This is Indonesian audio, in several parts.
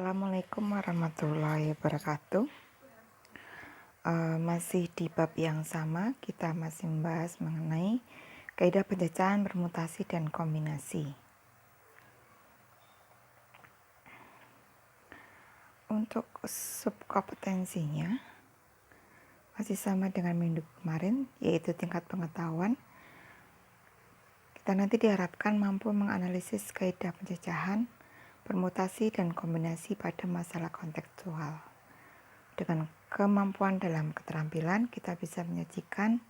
Assalamualaikum warahmatullahi wabarakatuh. Masih di bab yang sama, kita masih membahas mengenai kaidah pencacahan, permutasi, dan kombinasi. Untuk subkompetensinya masih sama dengan minggu kemarin, yaitu tingkat pengetahuan. Kita nanti diharapkan mampu menganalisis kaidah pencacahan, permutasi, dan kombinasi pada masalah kontekstual. Dengan kemampuan dalam keterampilan, kita bisa menyajikan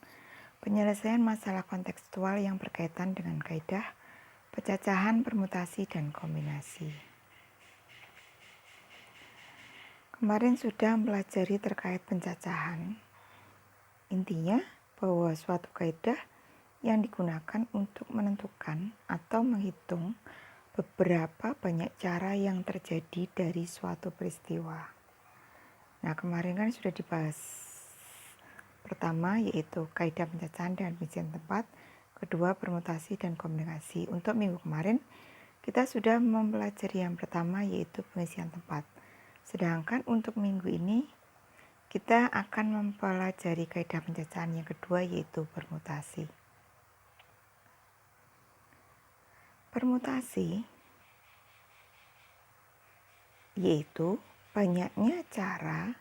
penyelesaian masalah kontekstual yang berkaitan dengan kaidah pencacahan, permutasi, dan kombinasi. Kemarin sudah mempelajari terkait pencacahan. Intinya bahwa suatu kaidah yang digunakan untuk menentukan atau menghitung beberapa banyak cara yang terjadi dari suatu peristiwa. Nah, kemarin kan sudah dibahas. Pertama yaitu kaidah pencacahan dan pengisian tempat, kedua permutasi dan kombinasi. Untuk minggu kemarin kita sudah mempelajari yang pertama yaitu pengisian tempat. Sedangkan untuk minggu ini kita akan mempelajari kaidah pencacahan yang kedua yaitu permutasi. Permutasi yaitu banyaknya cara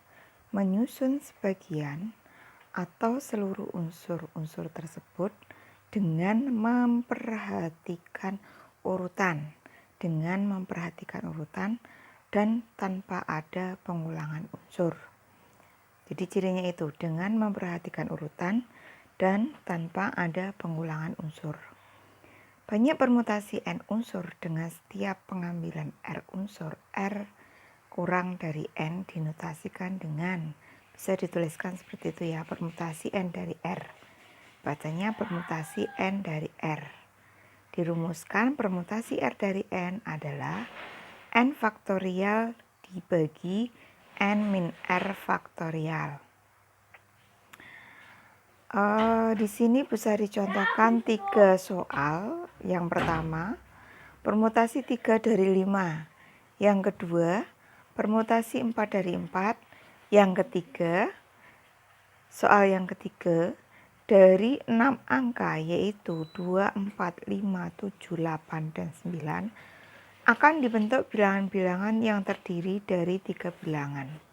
menyusun sebagian atau seluruh unsur-unsur tersebut dengan memperhatikan urutan dan tanpa ada pengulangan unsur. Jadi cirinya itu dengan memperhatikan urutan dan tanpa ada pengulangan unsur. Banyak permutasi n unsur dengan setiap pengambilan r unsur, r kurang dari n dinotasikan dengan, bisa dituliskan seperti itu ya, permutasi n dari r. Bacanya permutasi n dari r. Dirumuskan permutasi r dari n adalah n faktorial dibagi n min r faktorial. Di sini bisa dicontohkan 3 soal. Yang pertama, permutasi 3 dari 5. Yang kedua, permutasi 4 dari 4. Yang ketiga, soal yang ketiga, dari 6 angka yaitu 2, 4, 5, 7, 8, dan 9 akan dibentuk bilangan-bilangan yang terdiri dari 3 bilangan.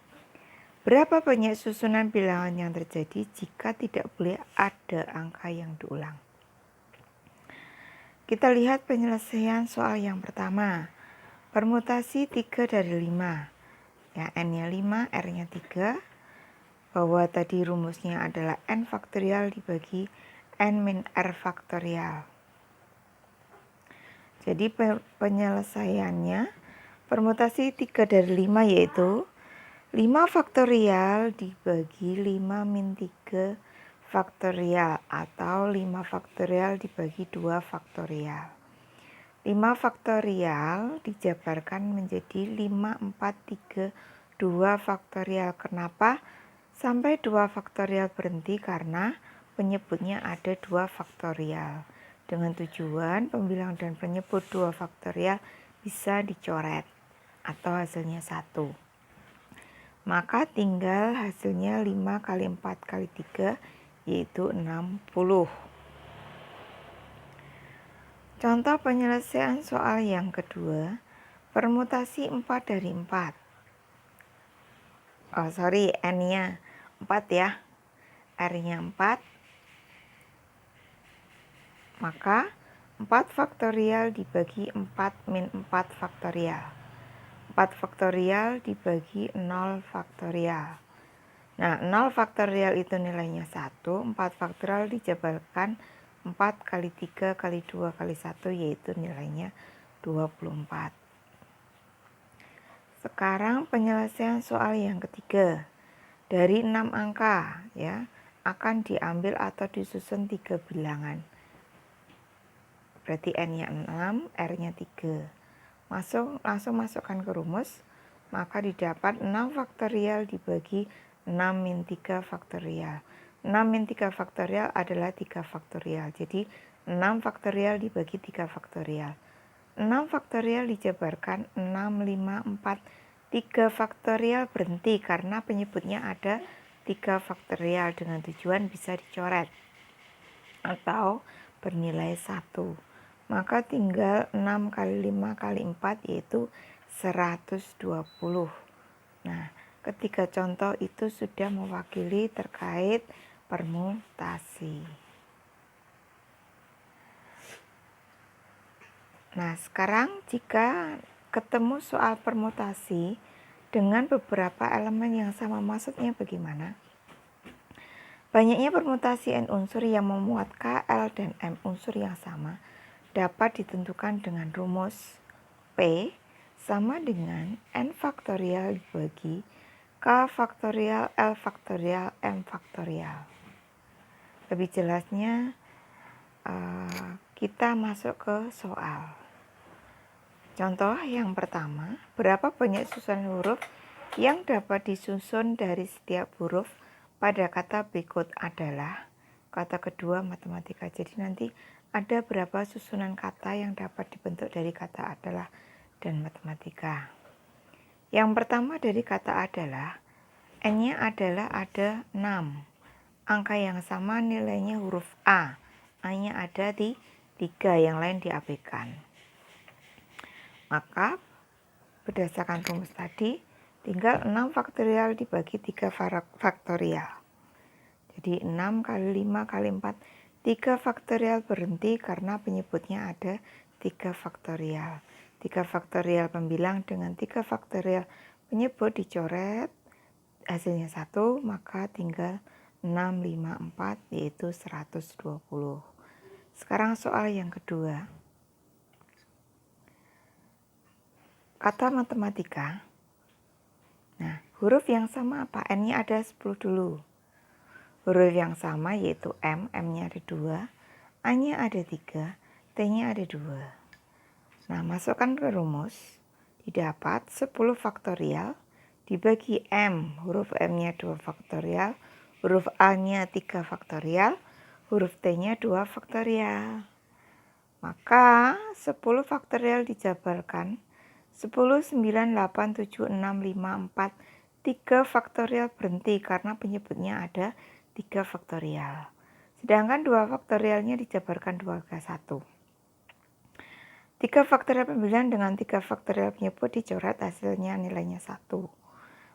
Berapa banyak susunan bilangan yang terjadi jika tidak boleh ada angka yang diulang? Kita lihat penyelesaian soal yang pertama. Permutasi 3 dari 5. Ya, n-nya 5, r-nya 3. Bahwa tadi rumusnya adalah n faktorial dibagi n min r faktorial. Jadi penyelesaiannya permutasi 3 dari 5 yaitu 5 faktorial dibagi 5 min 3 faktorial atau 5 faktorial dibagi 2 faktorial. 5 faktorial dijabarkan menjadi 5, 4, 3, 2 faktorial. Kenapa sampai 2 faktorial berhenti? Karena penyebutnya ada 2 faktorial. Dengan tujuan pembilang dan penyebut 2 faktorial bisa dicoret atau hasilnya 1. Maka tinggal hasilnya 5 kali 4 kali 3 yaitu 60. Contoh penyelesaian soal yang kedua, permutasi 4 dari 4. N-nya 4 ya, R-nya 4. Maka 4 faktorial dibagi 4 min 4 faktorial. 4 faktorial dibagi 0 faktorial. Nah, 0 faktorial itu nilainya 1, 4 faktorial dijabarkan 4 kali 3 kali 2 kali 1 yaitu nilainya 24. Sekarang penyelesaian soal yang ketiga. Dari 6 angka ya, akan diambil atau disusun 3 bilangan. Berarti n-nya 6, r-nya 3. Langsung masukkan ke rumus, maka didapat 6 faktorial dibagi 6 min 3 faktorial. 6 min 3 faktorial adalah 3 faktorial. Jadi 6 faktorial dibagi 3 faktorial. 6 faktorial dijabarkan 6, 5, 4, 3 faktorial berhenti karena penyebutnya ada 3 faktorial dengan tujuan bisa dicoret atau bernilai 1. Maka tinggal 6 kali 5 kali 4 yaitu 120. Nah, ketiga contoh itu sudah mewakili terkait permutasi. Nah, sekarang jika ketemu soal permutasi dengan beberapa elemen yang sama, maksudnya bagaimana? Banyaknya permutasi n unsur yang memuat k, l, dan m unsur yang sama dapat ditentukan dengan rumus P sama dengan n faktorial dibagi k faktorial, l faktorial, m faktorial. Lebih jelasnya kita masuk ke soal. Contoh yang pertama, berapa banyak susunan huruf yang dapat disusun dari setiap huruf pada kata berikut adalah. Kata kedua matematika. Jadi nanti ada berapa susunan kata yang dapat dibentuk dari kata adalah dan matematika. Yang pertama dari kata adalah, n-nya adalah ada 6. Angka yang sama nilainya huruf A. A-nya ada di 3, yang lain diabaikan. Maka berdasarkan rumus tadi tinggal 6 faktorial dibagi 3 faktorial. Jadi 6 kali 5 kali 4, 3 faktorial berhenti karena penyebutnya ada 3 faktorial. 3 faktorial pembilang dengan 3 faktorial penyebut dicoret, hasilnya 1, maka tinggal 6, 5, 4 yaitu 120. Sekarang soal yang kedua. Kata matematika. Nah, huruf yang sama apa? N-nya ada 10 dulu. Huruf yang sama yaitu M, M-nya ada 2, A-nya ada 3, T-nya ada 2. Nah, masukkan ke rumus, didapat 10 faktorial dibagi M, huruf M-nya 2 faktorial, huruf A-nya 3 faktorial, huruf T-nya 2 faktorial. Maka 10 faktorial dijabarkan 10, 9, 8, 7, 6, 5, 4, 3 faktorial berhenti karena penyebutnya ada 3 faktorial. Sedangkan 2 faktorialnya dijabarkan 2 ke 1. 3 faktorial pembilang dengan 3 faktorial penyebut dicoret, hasilnya nilainya 1.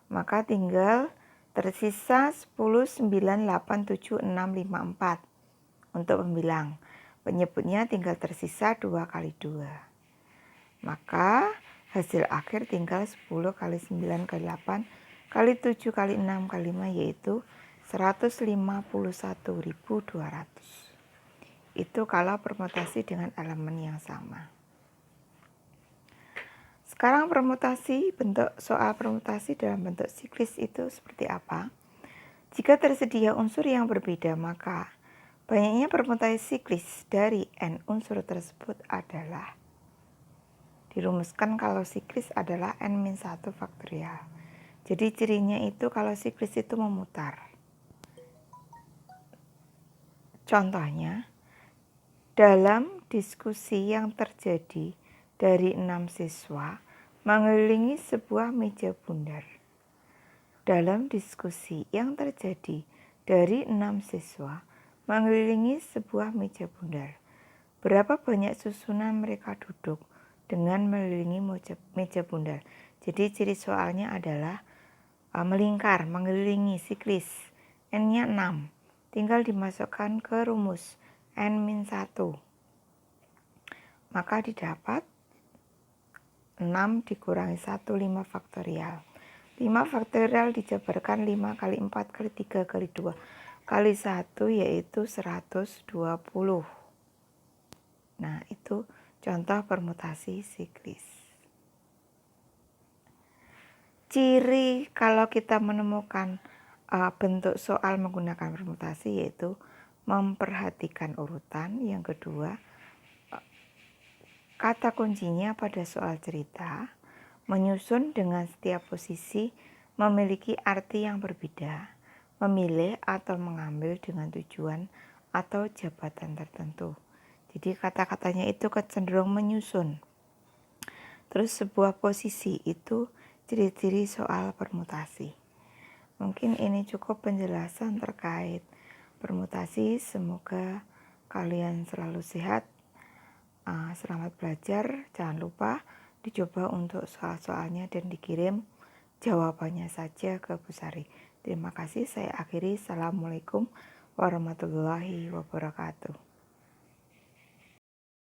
Maka tinggal tersisa 10, 9, 8, 7, 6, 5, 4 untuk pembilang. Penyebutnya tinggal tersisa 2 kali 2. Maka hasil akhir tinggal 10 kali 9 kali 8 kali 7 kali 6 kali 5 yaitu 151.200. Itu kalau permutasi dengan elemen yang sama. Sekarang permutasi, bentuk soal permutasi dalam bentuk siklis itu seperti apa? Jika tersedia unsur yang berbeda, maka banyaknya permutasi siklis dari n unsur tersebut adalah, dirumuskan kalau siklis adalah n-1 faktorial. Jadi cirinya itu kalau siklis itu memutar. Contohnya, dalam diskusi yang terjadi dari 6 siswa mengelilingi sebuah meja bundar. Dalam diskusi yang terjadi dari 6 siswa mengelilingi sebuah meja bundar, berapa banyak susunan mereka duduk dengan mengelilingi meja bundar. Jadi ciri soalnya adalah melingkar, mengelilingi, siklis. N-nya 6. Tinggal dimasukkan ke rumus N-1. Maka didapat 6 dikurangi 1, 5 faktorial. 5 faktorial dijabarkan 5 kali 4 kali 3 kali 2 kali 1 yaitu 120. Nah, itu contoh permutasi siklis. Ciri kalau kita menemukan bentuk soal menggunakan permutasi yaitu memperhatikan urutan. Yang kedua, kata kuncinya pada soal cerita, menyusun dengan setiap posisi memiliki arti yang berbeda, memilih atau mengambil dengan tujuan atau jabatan tertentu. Jadi kata-katanya itu cenderung menyusun. Terus sebuah posisi itu ciri-ciri soal permutasi. Mungkin ini cukup penjelasan terkait permutasi. Semoga kalian selalu sehat. Selamat belajar. Jangan lupa dicoba untuk soal-soalnya dan dikirim jawabannya saja ke Bu Sari. Terima kasih. Saya akhiri. Assalamualaikum warahmatullahi wabarakatuh.